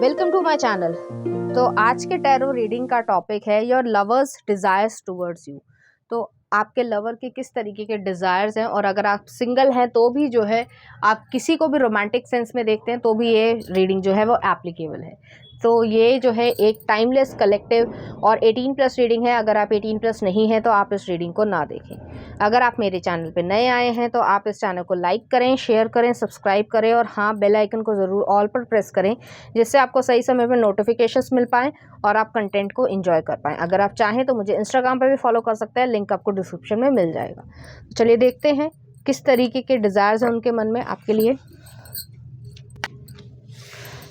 Welcome to my channel. तो आज के टैरो रीडिंग का टॉपिक है your lovers desires towards you. तो आपके लवर के किस तरीके के डिज़ायर्स हैं, और अगर आप सिंगल हैं तो भी जो है आप किसी को भी रोमांटिक सेंस में देखते हैं तो भी ये रीडिंग जो है वो एप्लीकेबल है। तो ये जो है एक टाइमलेस कलेक्टिव और 18+ रीडिंग है। अगर आप 18+ नहीं हैं तो आप इस रीडिंग को ना देखें। अगर आप मेरे चैनल पे नए आए हैं तो आप इस चैनल को लाइक करें, शेयर करें, सब्सक्राइब करें और हाँ, बेल आइकन को ज़रूर ऑल पर प्रेस करें, जिससे आपको सही समय पर नोटिफिकेशंस मिल पाएँ और आप कंटेंट को एंजॉय कर पाएँ। अगर आप चाहें तो मुझे इंस्टाग्राम पर भी फॉलो कर सकते हैं, लिंक आपको डिस्क्रिप्शन में मिल जाएगा। तो चलिए देखते हैं किस तरीके के डिज़ायर्स हैं उनके मन में आपके लिए।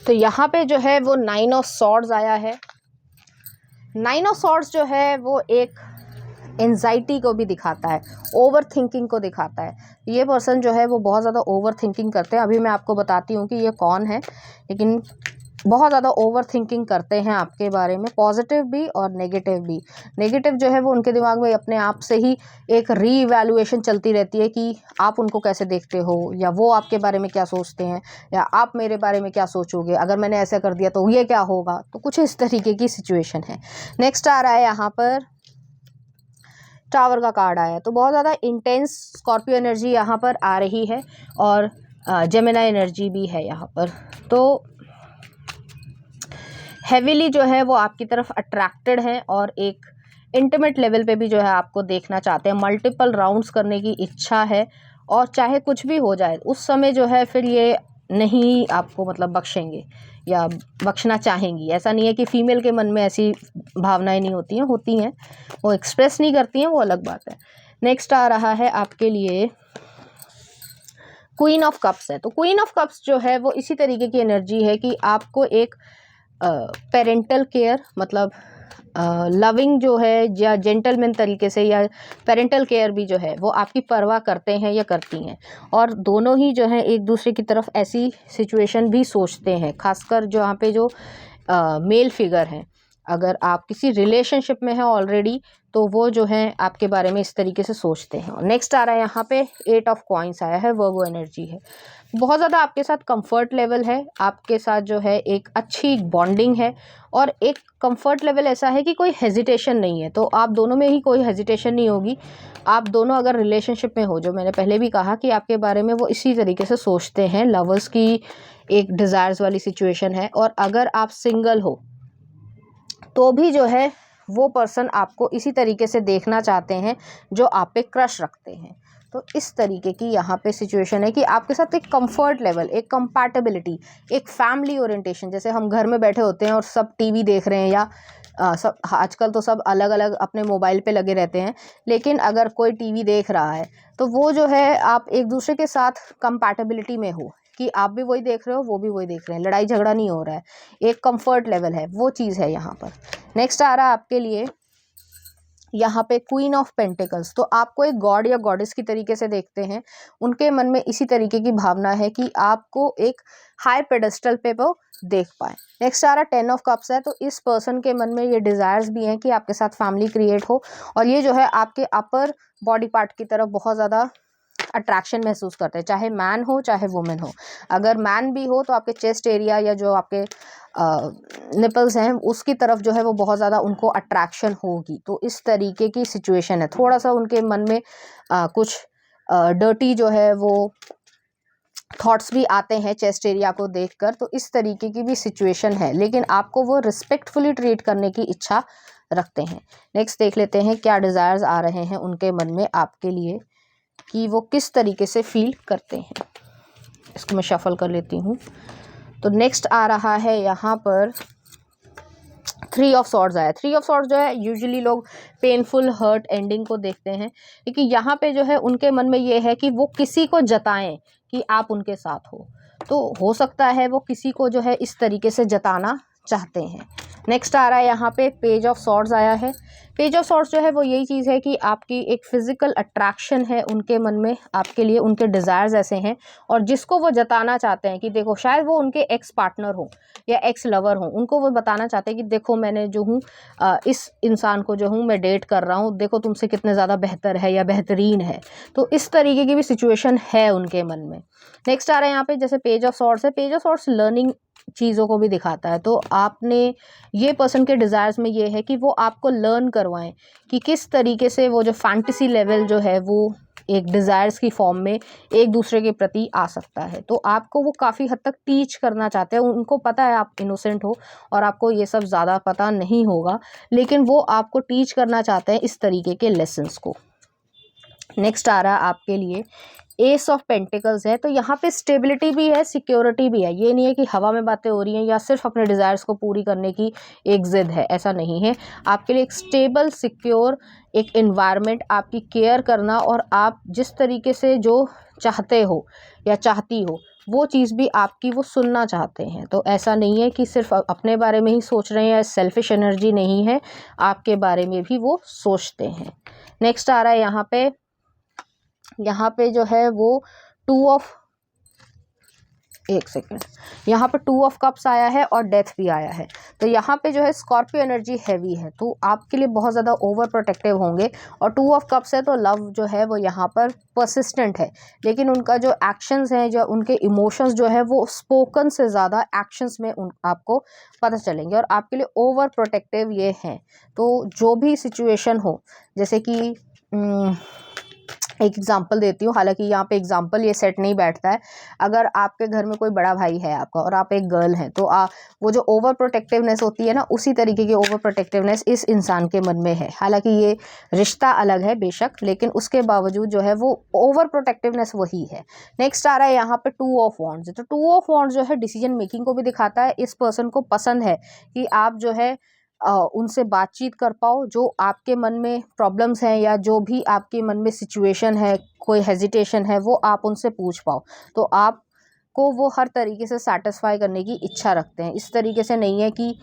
तो यहाँ पे जो है वो 9 ऑफ सॉर्ड्स आया है। 9 ऑफ सॉर्ड्स जो है वो एक एंजाइटी को भी दिखाता है, ओवर थिंकिंग को दिखाता है। ये पर्सन जो है वो बहुत ज़्यादा ओवर थिंकिंग करते हैं। अभी मैं आपको बताती हूँ कि ये कौन है, लेकिन बहुत ज़्यादा ओवर थिंकिंग करते हैं आपके बारे में, पॉजिटिव भी और नेगेटिव भी। नेगेटिव जो है वो उनके दिमाग में अपने आप से ही एक रीवैल्यूएशन चलती रहती है कि आप उनको कैसे देखते हो, या वो आपके बारे में क्या सोचते हैं, या आप मेरे बारे में क्या सोचोगे, अगर मैंने ऐसा कर दिया तो ये क्या होगा। तो कुछ इस तरीके की सिचुएशन है। नेक्स्ट आ रहा है यहाँ पर टावर का कार्ड आया है। तो बहुत ज़्यादा इंटेंस स्कॉर्पियो एनर्जी यहाँ पर आ रही है और जेमिनी एनर्जी भी है यहाँ पर। तो हेविली जो है वो आपकी तरफ अट्रैक्टेड हैं और एक इंटीमेट लेवल पे भी जो है आपको देखना चाहते हैं। मल्टीपल राउंड्स करने की इच्छा है और चाहे कुछ भी हो जाए उस समय जो है फिर ये नहीं आपको मतलब बख्शेंगे या बख्शना चाहेंगी। ऐसा नहीं है कि फीमेल के मन में ऐसी भावनाएं नहीं होती हैं, होती हैं, वो एक्सप्रेस नहीं करती हैं, वो अलग बात है। नेक्स्ट आ रहा है आपके लिए क्वीन ऑफ कप्स है। तो क्वीन ऑफ कप्स जो है वो इसी तरीके की एनर्जी है कि आपको एक पेरेंटल केयर, मतलब लविंग जो है या जेंटलमैन तरीके से, या पेरेंटल केयर भी जो है वो आपकी परवाह करते हैं या करती हैं। और दोनों ही जो है एक दूसरे की तरफ ऐसी सिचुएशन भी सोचते हैं, खासकर जो यहाँ पे जो मेल फिगर हैं। अगर आप किसी रिलेशनशिप में हैं ऑलरेडी तो वो जो है आपके बारे में इस तरीके से सोचते हैं। और नेक्स्ट आ रहा है यहाँ पे 8 ऑफ कॉइंस आया है, वर्गो एनर्जी है। बहुत ज़्यादा आपके साथ कंफर्ट लेवल है, आपके साथ जो है एक अच्छी बॉन्डिंग है और एक कंफर्ट लेवल ऐसा है कि कोई हेजिटेशन नहीं है। तो आप दोनों में ही कोई हेजिटेशन नहीं होगी। आप दोनों अगर रिलेशनशिप में हो, जो मैंने पहले भी कहा कि आपके बारे में वो इसी तरीके से सोचते हैं, लवर्स की एक डिज़ायर्स वाली सिचुएशन है। और अगर आप सिंगल हो तो भी जो है वो पर्सन आपको इसी तरीके से देखना चाहते हैं, जो आप पे क्रश रखते हैं। तो इस तरीके की यहाँ पे सिचुएशन है कि आपके साथ एक कंफर्ट लेवल, एक कंपैटिबिलिटी, एक फैमिली ओरिएंटेशन। जैसे हम घर में बैठे होते हैं और सब टीवी देख रहे हैं, या सब आजकल तो सब अलग अलग अपने मोबाइल पे लगे रहते हैं, लेकिन अगर कोई टीवी देख रहा है तो वो जो है आप एक दूसरे के साथ कंपैटिबिलिटी में हो कि आप भी वही देख रहे हो, वो भी वही देख रहे हैं, लड़ाई झगड़ा नहीं हो रहा है, एक कंफर्ट लेवल है, वो चीज़ है यहाँ पर। नेक्स्ट आ रहा है आपके लिए यहाँ पे क्वीन ऑफ पेंटिकल्स। तो आपको एक गॉड या गॉडेस की तरीके से देखते हैं, उनके मन में इसी तरीके की भावना है कि आपको एक हाई पेडेस्टल पे वो देख पाए। नेक्स्ट आ रहा 10 ऑफ कप्स है। तो इस पर्सन के मन में ये डिज़ायर्स भी हैं कि आपके साथ फैमिली क्रिएट हो, और ये जो है आपके अपर बॉडी पार्ट की तरफ बहुत ज़्यादा अट्रैक्शन महसूस करते हैं, चाहे मैन हो चाहे वुमेन हो। अगर मैन भी हो तो आपके चेस्ट एरिया या जो आपके निपल्स हैं उसकी तरफ जो है वो बहुत ज़्यादा उनको अट्रैक्शन होगी। तो इस तरीके की सिचुएशन है। थोड़ा सा उनके मन में कुछ डर्टी जो है वो थॉट्स भी आते हैं चेस्ट एरिया को देखकर। तो इस तरीके की भी सिचुएशन है, लेकिन आपको वो रिस्पेक्टफुली ट्रीट करने की इच्छा रखते हैं। नेक्स्ट देख लेते हैं क्या डिज़ायर्स आ रहे हैं उनके मन में आपके लिए, कि वो किस तरीके से फील करते हैं। इसको मैं शफल कर लेती हूँ। तो नेक्स्ट आ रहा है यहाँ पर 3 ऑफ सॉर्ड्स आया। 3 ऑफ सॉर्ड्स जो है यूजुअली लोग पेनफुल हर्ट एंडिंग को देखते हैं, क्योंकि यहाँ पे जो है उनके मन में ये है कि वो किसी को जताएं कि आप उनके साथ हो। तो हो सकता है वो किसी को जो है इस तरीके से जताना चाहते हैं। नेक्स्ट आ रहा है यहाँ पे पेज ऑफ सॉर्ड्स आया है। पेज ऑफ सॉर्ड्स जो है वो यही चीज़ है कि आपकी एक फिजिकल अट्रैक्शन है उनके मन में आपके लिए, उनके डिज़ायर्स ऐसे हैं और जिसको वो जताना चाहते हैं कि देखो, शायद वो उनके एक्स पार्टनर हो या एक्स लवर हो, उनको वो बताना चाहते हैं कि देखो मैंने जो हूँ इस इंसान को जो हूँ मैं डेट कर रहा हूँ, देखो तुमसे कितने ज़्यादा बेहतर है या बेहतरीन है। तो इस तरीके की भी सिचुएशन है उनके मन में। नेक्स्ट आ रहा है यहाँ पे जैसे पेज ऑफ सॉर्ड्स है, पेज ऑफ सॉर्ड्स लर्निंग चीज़ों को भी दिखाता है। तो आपने ये पर्सन के डिज़ायर्स में ये है कि वो आपको लर्न करवाएं कि किस तरीके से वो जो फैंटेसी लेवल जो है वो एक डिज़ायर्स की फॉर्म में एक दूसरे के प्रति आ सकता है। तो आपको वो काफ़ी हद तक टीच करना चाहते हैं। उनको पता है आप इनोसेंट हो और आपको ये सब ज़्यादा पता नहीं होगा, लेकिन वो आपको टीच करना चाहते हैं इस तरीके के लेसन्स को। नेक्स्ट आ रहा है आपके लिए एस ऑफ पेंटिकल्स है। तो यहाँ पे स्टेबिलिटी भी है, सिक्योरिटी भी है। ये नहीं है कि हवा में बातें हो रही हैं या सिर्फ अपने डिज़ायर्स को पूरी करने की एक ज़िद है, ऐसा नहीं है। आपके लिए एक स्टेबल सिक्योर एक एनवायरनमेंट, आपकी केयर करना और आप जिस तरीके से जो चाहते हो या चाहती हो वो चीज़ भी आपकी वो सुनना चाहते हैं। तो ऐसा नहीं है कि सिर्फ अपने बारे में ही सोच रहे हैं, या सेल्फिश एनर्जी नहीं है, आपके बारे में भी वो सोचते हैं। नेक्स्ट आ रहा है यहाँ पे जो है वो यहाँ पे 2 ऑफ कप्स आया है और डेथ भी आया है। तो यहाँ पे जो है स्कॉर्पियो एनर्जी हैवी है, तो आपके लिए बहुत ज़्यादा ओवर प्रोटेक्टिव होंगे। और 2 ऑफ कप्स है तो लव जो है वो यहाँ पर परसिस्टेंट है, लेकिन उनका जो एक्शंस हैं, जो उनके इमोशंस जो है वो स्पोकन से ज़्यादा एक्शंस में आपको पता चलेंगे और आपके लिए ओवर प्रोटेक्टिव ये हैं। तो जो भी सिचुएशन हो, जैसे कि एक एग्जाम्पल देती हूँ, हालांकि यहाँ पे एग्जाम्पल ये सेट नहीं बैठता है। अगर आपके घर में कोई बड़ा भाई है आपका और आप एक गर्ल हैं, तो वो जो ओवर प्रोटेक्टिवनेस होती है ना, उसी तरीके की ओवर प्रोटेक्टिवनेस इस इंसान के मन में है। हालांकि ये रिश्ता अलग है बेशक, लेकिन उसके बावजूद जो है वो ओवर प्रोटेक्टिवनेस वही है। नेक्स्ट आ रहा है यहाँ पे 2 ऑफ वॉन्ड्स। तो 2 ऑफ वॉन्ड्स जो है डिसीजन मेकिंग को भी दिखाता है। इस पर्सन को पसंद है कि आप जो है उनसे बातचीत कर पाओ, जो आपके मन में प्रॉब्लम्स हैं या जो भी आपके मन में सिचुएशन है, कोई हेजिटेशन है, वो आप उनसे पूछ पाओ। तो आपको वो हर तरीके से सेटिस्फाई करने की इच्छा रखते हैं। इस तरीके से नहीं है कि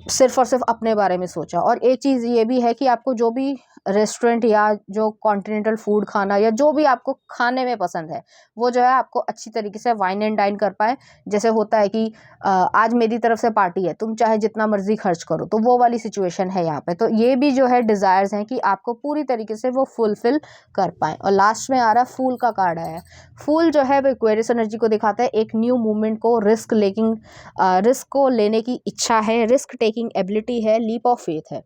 सिर्फ और सिर्फ अपने बारे में सोचा। और एक चीज़ ये भी है कि आपको जो भी रेस्टोरेंट या जो कॉन्टिनेंटल फूड खाना या जो भी आपको खाने में पसंद है, वो जो है आपको अच्छी तरीके से वाइन एंड डाइन कर पाए। जैसे होता है कि आज मेरी तरफ से पार्टी है, तुम चाहे जितना मर्जी खर्च करो, तो वो वाली सिचुएशन है यहाँ पे। तो ये भी जो है डिज़ायर्स हैं कि आपको पूरी तरीके से वो फुलफिल कर पाएँ। और लास्ट में आ रहा है फूल का कार्ड आया है। फूल जो है वो एक्वेरियस एनर्जी को दिखाता है, एक न्यू मूवमेंट को, रिस्क को लेने की इच्छा है, रिस्क टेकिंग एबिलिटी है, लीप ऑफ फेथ है।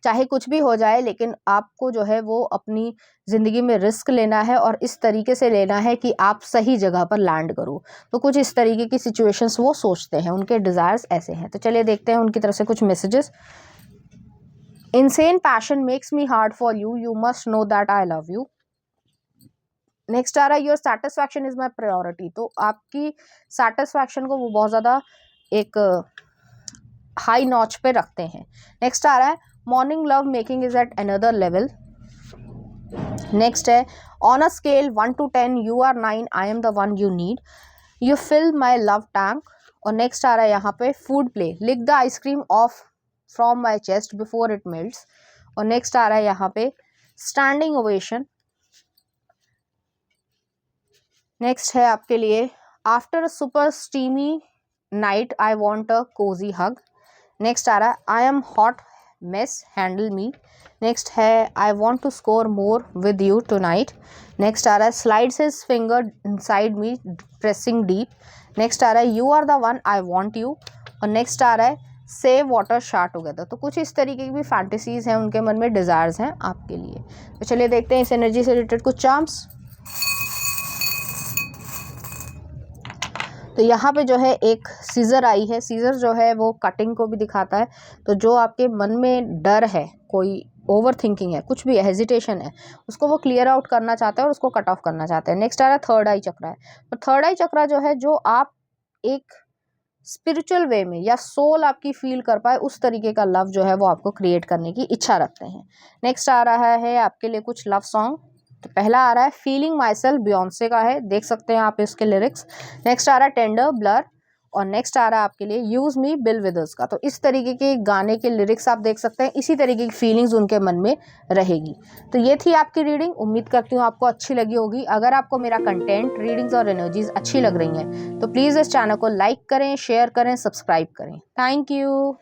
चाहे कुछ भी हो जाए, लेकिन आपको जो है वो अपनी ज़िंदगी में रिस्क लेना है और इस तरीके से लेना है कि आप सही जगह पर लैंड करो। तो कुछ इस तरीके की सिचुएशंस वो सोचते हैं, उनके डिज़ायर्स ऐसे हैं। तो चलिए देखते हैं उनकी तरफ से कुछ messages. Insane passion makes me hard for you, you must know that I love you. Next आ रहा है your satisfaction is my priority. तो आपकी सेटिस्फैक्शन को वो बहुत ज़्यादा एक हाई नॉच पे रखते हैं। नेक्स्ट आ रहा है morning love making is at another level. Next है on a scale 1 to 10 you are 9, I am the one you need, you fill my love tank. और नेक्स्ट आ रहा है यहाँ पे food play, lick the ice cream off from my chest before it melts. और next आ रहा है यहाँ पे स्टैंडिंग ओवेशन। नेक्स्ट है आपके लिए after a super steamy night I want a cosy hug. Next आ रहा है I am hot mess handle me. Next है I want to score more with you tonight. Next आ रहा है slides his finger inside me pressing deep. Next आ रहा है you are the one I want you. और next आ रहा है सेव वाटर शार टुगेदर। तो कुछ इस तरीके की भी फैंटेसीज हैं उनके मन में, डिज़ायर्स हैं आपके लिए। तो चलिए देखते हैं इस एनर्जी से रिलेटेड कुछ चार्म्स। तो यहाँ पे जो है एक सीज़र आई है। सीज़र जो है वो कटिंग को भी दिखाता है। तो जो आपके मन में डर है, कोई ओवर थिंकिंग है, कुछ भी हेजिटेशन है, उसको वो क्लियर आउट करना चाहते हैं और उसको कट ऑफ करना चाहते हैं। नेक्स्ट आ रहा है थर्ड आई चक्रा है। तो थर्ड आई चक्रा जो है, जो आप एक स्पिरिचुअल वे में या सोल आपकी फील कर पाए, उस तरीके का लव जो है वो आपको क्रिएट करने की इच्छा रखते हैं। नेक्स्ट आ रहा है आपके लिए कुछ लव सॉन्ग। तो पहला आ रहा है फीलिंग माई सेल्फ, बियॉन्से का है, देख सकते हैं आप इसके लिरिक्स। नेक्स्ट आ रहा है टेंडर ब्लर। और नेक्स्ट आ रहा है आपके लिए यूज़ मी बिल विदर्स का। तो इस तरीके के गाने के लिरिक्स आप देख सकते हैं, इसी तरीके की फीलिंग्स उनके मन में रहेगी। तो ये थी आपकी रीडिंग, उम्मीद करती हूँ आपको अच्छी लगी होगी। अगर आपको मेरा कंटेंट, रीडिंग्स और एनर्जीज अच्छी लग रही हैं तो प्लीज़ इस चैनल को लाइक करें, शेयर करें, सब्सक्राइब करें। Thank you.